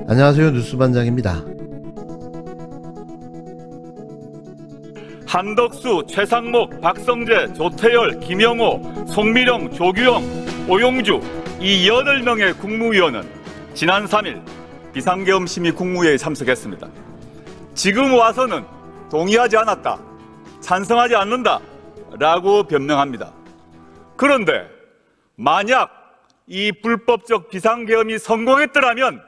안녕하세요. 뉴스반장입니다. 한덕수, 최상목, 박성재, 조태열, 김영호, 송미령, 조규영, 오용주 이 8명의 국무위원은 지난 3일 비상계엄심의 국무회의에 참석했습니다. 지금 와서는 동의하지 않았다, 찬성하지 않는다 라고 변명합니다. 그런데 만약 이 불법적 비상계엄이 성공했더라면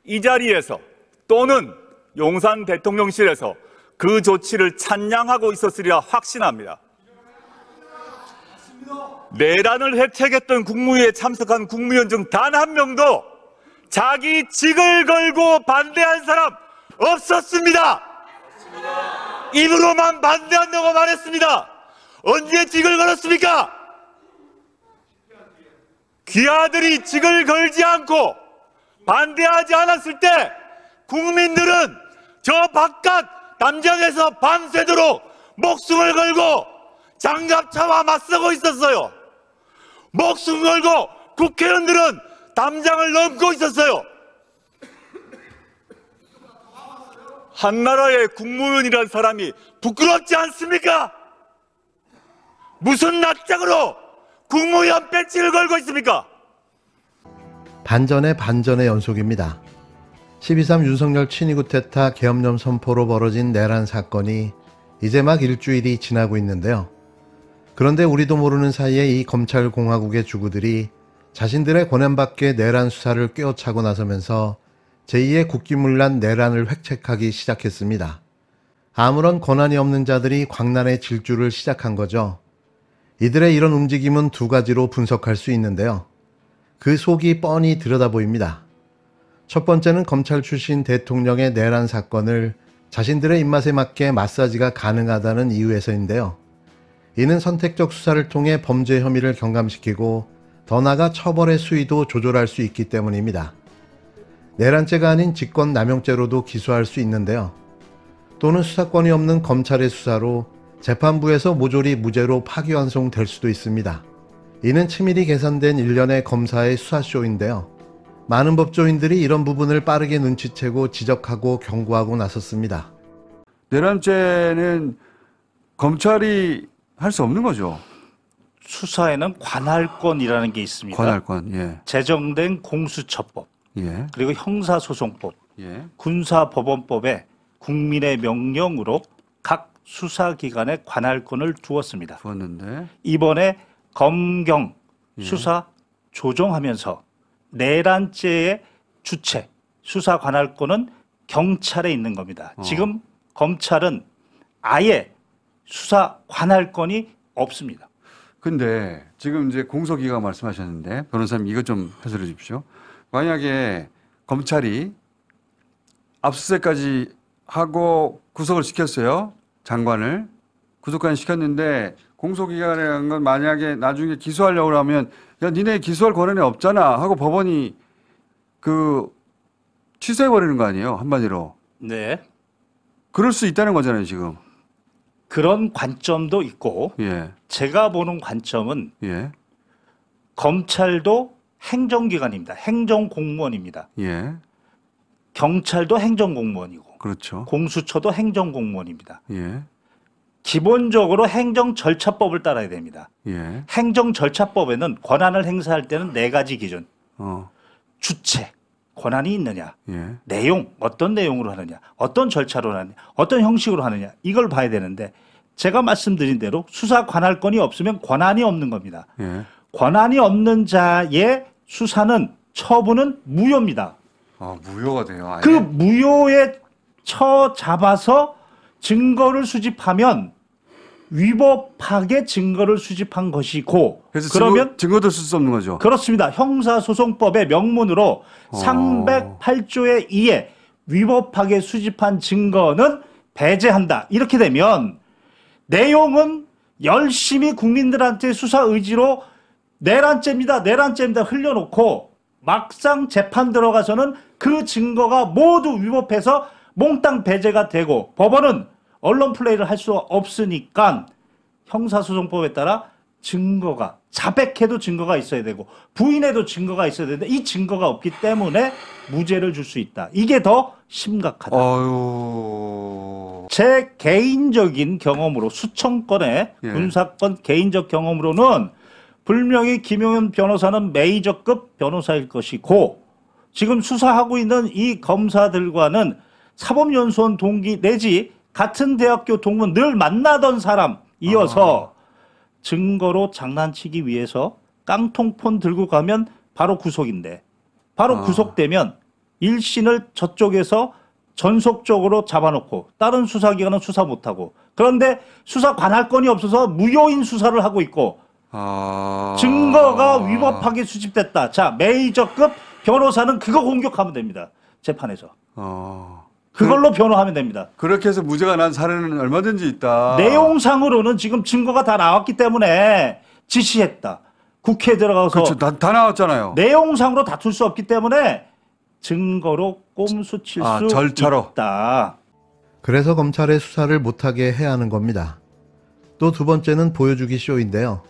이 자리에서 또는 용산 대통령실에서 그 조치를 찬양하고 있었으리라 확신합니다. 내란을 획책했던 국무회의에 참석한 국무위원 중 단 한 명도 자기 직을 걸고 반대한 사람 없었습니다. 입으로만 반대한다고 말했습니다. 언제 직을 걸었습니까? 귀하들이 직을 걸지 않고 반대하지 않았을 때 국민들은 저 바깥 담장에서 밤새도록 목숨을 걸고 장갑차와 맞서고 있었어요. 목숨 걸고 국회의원들은 담장을 넘고 있었어요. 한나라의 국무위원이라는 사람이 부끄럽지 않습니까? 무슨 낯짝으로 국무위원 배지를 걸고 있습니까? 반전의 반전의 연속입니다. 12.3 윤석열 친위 쿠데타 계엄령 선포로 벌어진 내란 사건이 이제 막 일주일이 지나고 있는데요. 그런데 우리도 모르는 사이에 이 검찰공화국의 주구들이 자신들의 권한 밖의 내란 수사를 꿰어차고 나서면서 제2의 국기문란 내란을 획책하기 시작했습니다. 아무런 권한이 없는 자들이 광란의 질주를 시작한 거죠. 이들의 이런 움직임은 두 가지로 분석할 수 있는데요. 그 속이 뻔히 들여다보입니다. 첫 번째는 검찰 출신 대통령의 내란 사건을 자신들의 입맛에 맞게 마사지가 가능하다는 이유에서인데요. 이는 선택적 수사를 통해 범죄 혐의를 경감시키고 더 나아가 처벌의 수위도 조절할 수 있기 때문입니다. 내란죄가 아닌 직권남용죄로도 기소할 수 있는데요. 또는 수사권이 없는 검찰의 수사로 재판부에서 모조리 무죄로 파기환송될 수도 있습니다. 이는 치밀히 계산된 일련의 검사의 수사쇼인데요. 많은 법조인들이 이런 부분을 빠르게 눈치채고 지적하고 경고하고 나섰습니다. 내란죄는 검찰이 할 수 없는 거죠. 수사에는 관할권이라는 게 있습니다. 관할권, 예. 제정된 공수처법, 예. 그리고 형사소송법, 예. 군사법원법에 국민의 명령으로 각 수사기관에 관할권을 두었습니다. 두었는데 이번에 검경 예. 수사 조정하면서 내란죄의 주체, 수사 관할권은 경찰에 있는 겁니다. 지금 검찰은 아예 수사 관할권이 없습니다. 근데 지금 이제 공소기각 말씀하셨는데 변호사님 이것 좀 해설해 주십시오. 만약에 검찰이 압수수색까지 하고 구속을 시켰어요. 장관을 구속까지 시켰는데 공소기각이라는 건 만약에 나중에 기소하려고 하면 야 니네 기소할 권한이 없잖아 하고 법원이 그 취소해버리는 거 아니에요, 한마디로. 네. 그럴 수 있다는 거잖아요 지금. 그런 관점도 있고 예. 제가 보는 관점은 예. 검찰도 행정기관입니다. 행정공무원입니다. 예. 경찰도 행정공무원이고 그렇죠. 공수처도 행정공무원입니다. 예. 기본적으로 행정절차법을 따라야 됩니다. 예. 행정절차법에는 권한을 행사할 때는 4가지 기준. 주체, 권한이 있느냐. 예. 내용, 어떤 내용으로 하느냐. 어떤 절차로 하느냐. 어떤 형식으로 하느냐. 이걸 봐야 되는데 제가 말씀드린 대로 수사 관할권이 없으면 권한이 없는 겁니다. 예. 권한이 없는 자의 수사는 처분은 무효입니다. 아, 무효가 돼요. 아예? 그 무효에 처잡아서 증거를 수집하면 위법하게 증거를 수집한 것이고 그래서 그러면 증거도 쓸 수 없는 거죠. 그렇습니다. 형사소송법의 명문으로 308조의 2에 위법하게 수집한 증거는 배제한다. 이렇게 되면 내용은 열심히 국민들한테 수사 의지로 내란죄입니다. 내란죄입니다. 흘려놓고 막상 재판 들어가서는 그 증거가 모두 위법해서 몽땅 배제가 되고 법원은 언론 플레이를 할 수 없으니까 형사소송법에 따라 증거가 자백해도 증거가 있어야 되고 부인해도 증거가 있어야 되는데 이 증거가 없기 때문에 무죄를 줄 수 있다. 이게 더 심각하다. 어유. 제 개인적인 경험으로 수천 건의 예. 군사건 개인적 경험으로는 분명히 김용현 변호사는 메이저급 변호사일 것이고 지금 수사하고 있는 이 검사들과는 사법연수원 동기 내지 같은 대학교 동문 늘 만나던 사람이어서 증거로 장난치기 위해서 깡통폰 들고 가면 바로 구속인데 바로 구속되면 1審을 저쪽에서 전속적으로 잡아놓고 다른 수사기관은 수사 못하고 그런데 수사 관할권이 없어서 무효인 수사를 하고 있고 증거가 위법하게 수집됐다. 자, 메이저급 변호사는 그거 공격하면 됩니다. 재판에서. 그걸로 변호하면 됩니다. 그렇게 해서 무죄가 난 사례는 얼마든지 있다. 내용상으로는 지금 증거가 다 나왔기 때문에 지시했다. 국회에 들어가서 그렇죠. 다 나왔잖아요. 내용상으로 다툴 수 없기 때문에 증거로 꼼수 칠 수 절차로. 있다. 그래서 검찰의 수사를 못하게 해야 하는 겁니다. 또 두 번째는 보여주기 쇼인데요.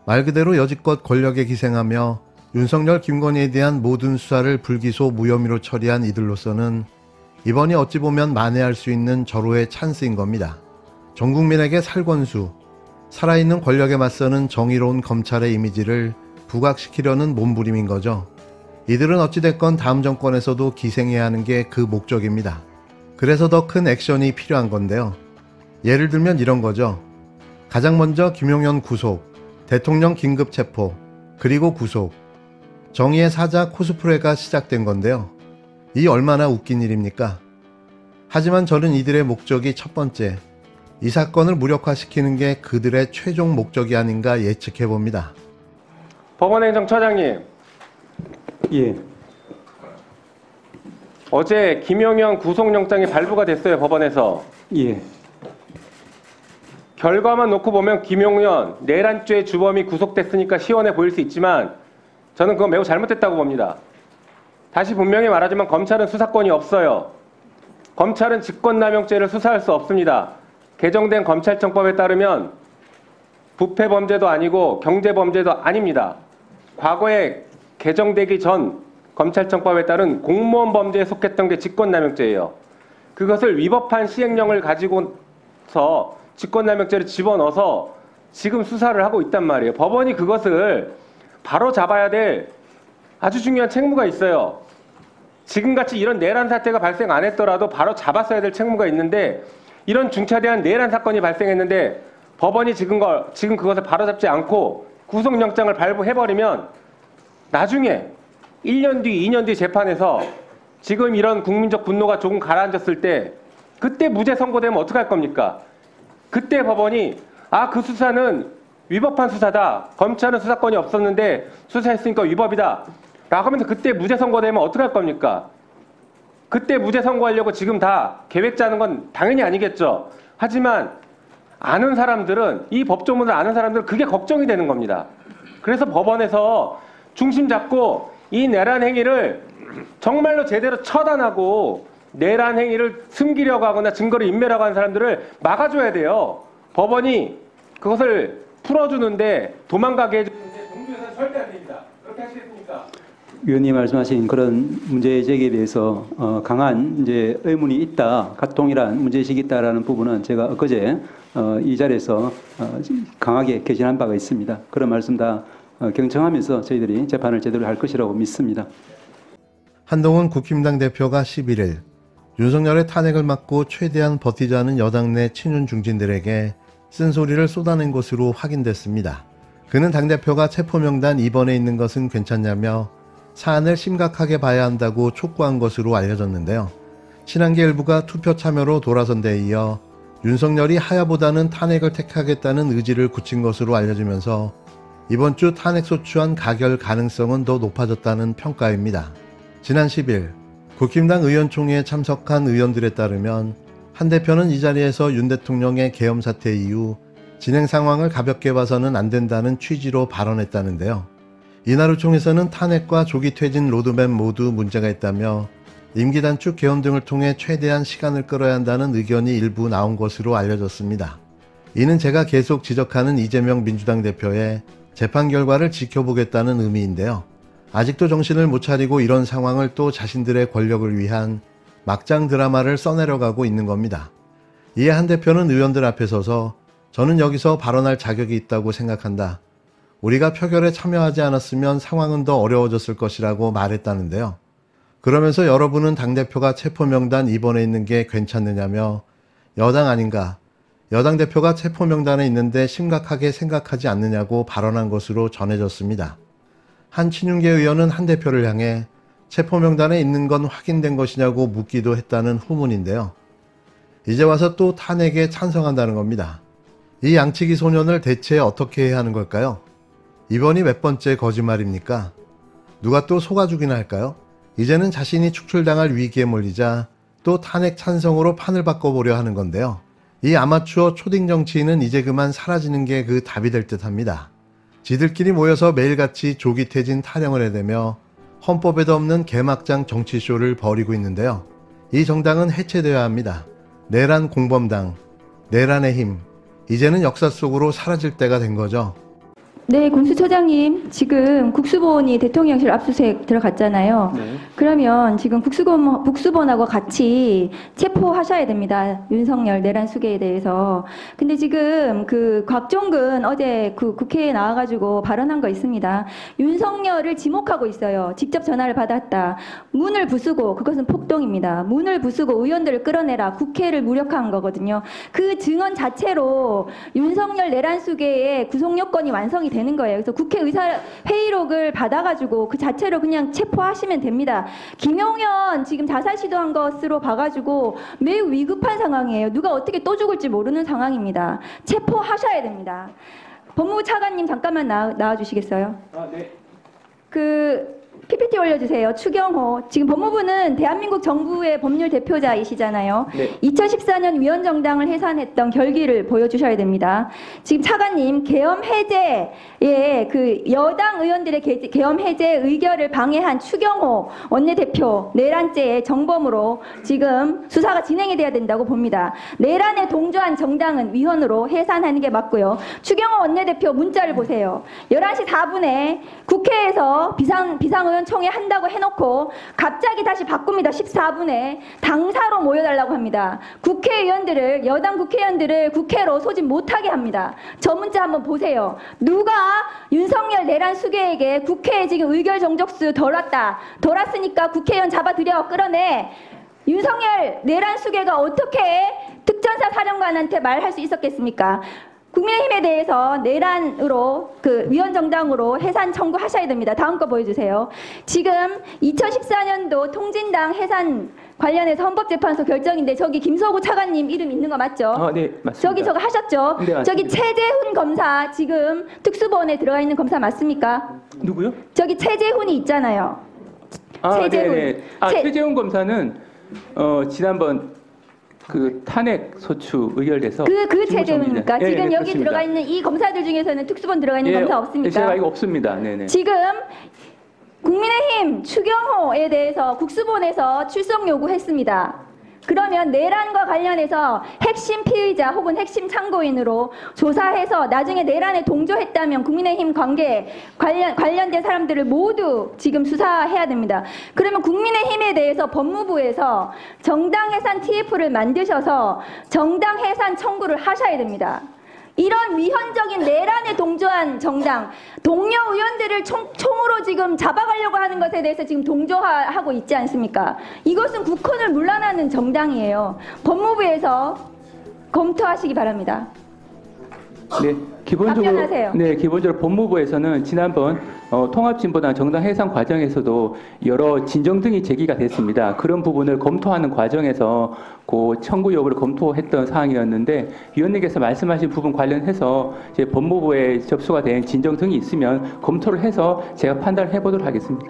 말 그대로 여지껏 권력에 기생하며 윤석열, 김건희에 대한 모든 수사를 불기소 무혐의로 처리한 이들로서는 이번이 어찌 보면 만회할 수 있는 절호의 찬스인 겁니다. 전 국민에게 살권수, 살아있는 권력에 맞서는 정의로운 검찰의 이미지를 부각시키려는 몸부림인 거죠. 이들은 어찌됐건 다음 정권에서도 기생해야 하는 게 그 목적입니다. 그래서 더 큰 액션이 필요한 건데요. 예를 들면 이런 거죠. 가장 먼저 김용현 구속, 대통령 긴급 체포, 그리고 구속. 정의의 사자 코스프레가 시작된 건데요. 이 얼마나 웃긴 일입니까? 하지만 저는 이들의 목적이 첫 번째, 이 사건을 무력화시키는 게 그들의 최종 목적이 아닌가 예측해봅니다. 법원행정처장님. 예. 어제 김용현 구속영장이 발부가 됐어요, 법원에서. 예. 결과만 놓고 보면 김용현 내란죄 주범이 구속됐으니까 시원해 보일 수 있지만 저는 그건 매우 잘못됐다고 봅니다. 다시 분명히 말하지만 검찰은 수사권이 없어요. 검찰은 직권남용죄를 수사할 수 없습니다. 개정된 검찰청법에 따르면 부패범죄도 아니고 경제범죄도 아닙니다. 과거에 개정되기 전 검찰청법에 따른 공무원 범죄에 속했던 게 직권남용죄예요. 그것을 위법한 시행령을 가지고서 직권남용죄를 집어넣어서 지금 수사를 하고 있단 말이에요. 법원이 그것을 바로 잡아야 될 아주 중요한 책무가 있어요. 지금같이 이런 내란 사태가 발생 안 했더라도 바로 잡았어야 될 책무가 있는데 이런 중차대한 내란 사건이 발생했는데 법원이 지금 그것을 바로 잡지 않고 구속영장을 발부해버리면 나중에 1년 뒤, 2년 뒤 재판에서 지금 이런 국민적 분노가 조금 가라앉았을 때 그때 무죄 선고되면 어떡할 겁니까? 그때 법원이 그 수사는 위법한 수사다. 검찰은 수사권이 없었는데 수사했으니까 위법이다. 라고 하면서 그때 무죄 선고되면 어떡할 겁니까? 그때 무죄 선고하려고 지금 다 계획 짜는 건 당연히 아니겠죠. 하지만 아는 사람들은 이 법조문을 아는 사람들은 그게 걱정이 되는 겁니다. 그래서 법원에서 중심 잡고 이 내란 행위를 정말로 제대로 처단하고 내란 행위를 숨기려고 하거나 증거를 인멸하고 하는 사람들을 막아줘야 돼요. 법원이 그것을 풀어주는데 도망가게 해주는데 정부에서는 절대 안 됩니다. 그렇게 하시겠습니까? 위원님 말씀하신 그런 문제 제기에 대해서 강한 이제 의문이 있다, 동일한 문제의식이 있다라는 부분은 제가 엊그제 이 자리에서 강하게 개진한 바가 있습니다. 그런 말씀 다 경청하면서 저희들이 재판을 제대로 할 것이라고 믿습니다. 한동훈 국힘당 대표가 11일 윤석열의 탄핵을 막고 최대한 버티자는 여당 내 친윤 중진들에게 쓴소리를 쏟아낸 것으로 확인됐습니다. 그는 당대표가 체포명단 2번에 있는 것은 괜찮냐며 사안을 심각하게 봐야 한다고 촉구한 것으로 알려졌는데요. 친한계 일부가 투표 참여로 돌아선 데 이어 윤석열이 하야보다는 탄핵을 택하겠다는 의지를 굳힌 것으로 알려지면서 이번 주 탄핵 소추안 가결 가능성은 더 높아졌다는 평가입니다. 지난 10일 국힘당 의원총회에 참석한 의원들에 따르면 한 대표는 이 자리에서 윤 대통령의 계엄 사태 이후 진행 상황을 가볍게 봐서는 안 된다는 취지로 발언했다는데요. 이날 총에서는 탄핵과 조기 퇴진 로드맵 모두 문제가 있다며 임기 단축 계엄 등을 통해 최대한 시간을 끌어야 한다는 의견이 일부 나온 것으로 알려졌습니다. 이는 제가 계속 지적하는 이재명 민주당 대표의 재판 결과를 지켜보겠다는 의미인데요. 아직도 정신을 못 차리고 이런 상황을 또 자신들의 권력을 위한 막장 드라마를 써내려가고 있는 겁니다. 이에 한 대표는 의원들 앞에 서서 저는 여기서 발언할 자격이 있다고 생각한다. 우리가 표결에 참여하지 않았으면 상황은 더 어려워졌을 것이라고 말했다는데요. 그러면서 여러분은 당대표가 체포명단 입원해 있는 게 괜찮느냐며 여당 아닌가, 여당 대표가 체포명단에 있는데 심각하게 생각하지 않느냐고 발언한 것으로 전해졌습니다. 한 친윤계 의원은 한 대표를 향해 체포명단에 있는 건 확인된 것이냐고 묻기도 했다는 후문인데요. 이제 와서 또 탄핵에 찬성한다는 겁니다. 이 양치기 소년을 대체 어떻게 해야 하는 걸까요? 이번이 몇 번째 거짓말입니까? 누가 또 속아주기나 할까요? 이제는 자신이 축출당할 위기에 몰리자 또 탄핵 찬성으로 판을 바꿔보려 하는 건데요. 이 아마추어 초딩 정치인은 이제 그만 사라지는 게 그 답이 될 듯합니다. 지들끼리 모여서 매일같이 조기퇴진 타령을 해대며 헌법에도 없는 개막장 정치쇼를 벌이고 있는데요. 이 정당은 해체되어야 합니다. 내란 공범당, 내란의 힘, 이제는 역사 속으로 사라질 때가 된 거죠. 네, 공수처장님, 지금 국수본이 대통령실 압수수색 들어갔잖아요. 네. 그러면 지금 국수본하고 같이 체포하셔야 됩니다. 윤석열 내란 수계에 대해서. 근데 지금 그 곽종근 어제 그 국회에 나와가지고 발언한 거 있습니다. 윤석열을 지목하고 있어요. 직접 전화를 받았다. 문을 부수고, 그것은 폭동입니다. 문을 부수고 의원들을 끌어내라. 국회를 무력화한 거거든요. 그 증언 자체로 윤석열 내란 수계의 구속 요건이 완성이 되는 거예요. 그래서 국회의사 회의록을 받아가지고 그 자체로 그냥 체포하시면 됩니다. 김용현 지금 자살 시도한 것으로 봐가지고 매우 위급한 상황이에요. 누가 어떻게 또 죽을지 모르는 상황입니다. 체포하셔야 됩니다. 법무부 차관님 잠깐만 나와주시겠어요? 네. 그 PPT 올려주세요. 추경호. 지금 법무부는 대한민국 정부의 법률 대표자이시잖아요. 네. 2014년 위원정당을 해산했던 결기를 보여주셔야 됩니다. 지금 차관님, 계엄 해제에 그 여당 의원들의 계엄 해제 의결을 방해한 추경호 원내대표 내란죄의 정범으로 지금 수사가 진행이 돼야 된다고 봅니다. 내란에 동조한 정당은 위헌으로 해산하는 게 맞고요. 추경호 원내대표 문자를 보세요. 11시 4분에 국회에서 비상의원 총회 한다고 해놓고 갑자기 다시 바꿉니다. 14분에 당사로 모여달라고 합니다. 국회의원들을, 여당 국회의원들을 국회로 소집 못하게 합니다. 저 문자 한번 보세요. 누가 윤석열 내란 수계에게 국회에 지금 의결 정족수 덜 왔으니까 국회의원 잡아들여 끌어내. 윤석열 내란 수계가 어떻게 특전사 사령관한테 말할 수 있었겠습니까? 국민의힘에 대해서 내란으로 그 위헌정당으로 해산 청구하셔야 됩니다. 다음 거 보여주세요. 지금 2014년도 통진당 해산 관련해서 헌법재판소 결정인데 저기 김서구 차관님 이름 있는 거 맞죠? 네, 맞습니다. 저기 저거 하셨죠? 네, 맞습니다. 저기 최재훈 검사 지금 특수본에 들어가 있는 검사 맞습니까? 누구요? 저기 최재훈이 있잖아요. 최재훈. 네네. 최재훈 검사는 지난번 그 탄핵 소추 의결돼서 그 최재훈입니까? 네, 지금 네, 여기 그렇습니다. 들어가 있는 이 검사들 중에서는 특수본 들어가 있는 검사 없습니까? 제가 이거 없습니다. 네네. 지금 국민의힘 추경호에 대해서 국수본에서 출석 요구했습니다. 그러면 내란과 관련해서 핵심 피의자 혹은 핵심 참고인으로 조사해서 나중에 내란에 동조했다면 국민의힘 관련된 사람들을 모두 지금 수사해야 됩니다. 그러면 국민의힘에 대해서 법무부에서 정당 해산 TF를 만드셔서 정당 해산 청구를 하셔야 됩니다. 이런 위헌적인 내란에 동조한 정당, 동료 의원들을 총으로 지금 잡아가려고 하는 것에 대해서 지금 동조하고 있지 않습니까? 이것은 국헌을 문란하는 정당이에요. 법무부에서 검토하시기 바랍니다. 네, 답변하세요. 기본적으로 법무부에서는 지난번 통합진보당 정당 해산 과정에서도 여러 진정 등이 제기가 됐습니다. 그런 부분을 검토하는 과정에서 그 청구 여부를 검토했던 사항이었는데 위원님께서 말씀하신 부분 관련해서 이제 법무부에 접수가 된 진정 등이 있으면 검토를 해서 제가 판단을 해보도록 하겠습니다.